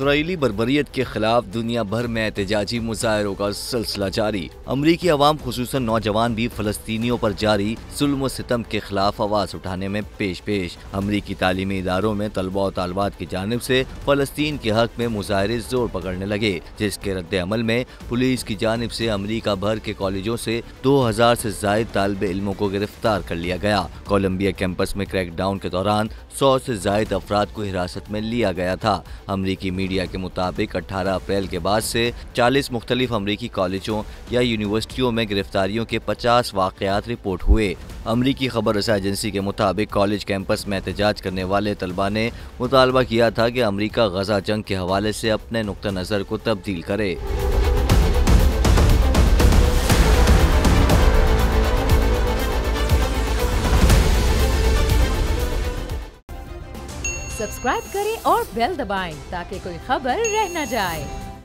Israeli बर्बरियत के खिलाफ दुनिया भर में एहतजाजी मुजाहरों का सिलसिला जारी। अमरीकी अवाम खुसूसन नौजवान भी फलस्तीनियों पर जारी जुल्म व सितम के खिलाफ आवाज उठाने में पेश। अमरीकी तालीमी इदारों में तलबा और तालबात की जानिब से फलस्तीन के हक में मुजाहरे जोर पकड़ने लगे, जिसके रद्द अमल में पुलिस की जानिब से अमरीका भर के कॉलेजों से 2000 से जायद तालिब इल्मों को गिरफ्तार कर लिया गया। कोलंबिया कैंपस में क्रैकडाउन के दौरान 100 से जायद अफराद को हिरासत में लिया गया था। अमरीकी मीडिया के मुताबिक 18 अप्रैल के बाद से 40 मुख्तलिफ अमरीकी कॉलेजों या यूनिवर्सिटियों में गिरफ्तारियों के 50 वाक़यात रिपोर्ट हुए। अमरीकी खबर रसा एजेंसी के मुताबिक कॉलेज कैंपस में एहतजाज करने वाले तलबा ने मुतालबा किया था कि अमरीका गजा जंग के हवाले से अपने नुक्ता नज़र को तब्दील करे। सब्सक्राइब करें और बेल दबाएं ताकि कोई खबर रह न जाए।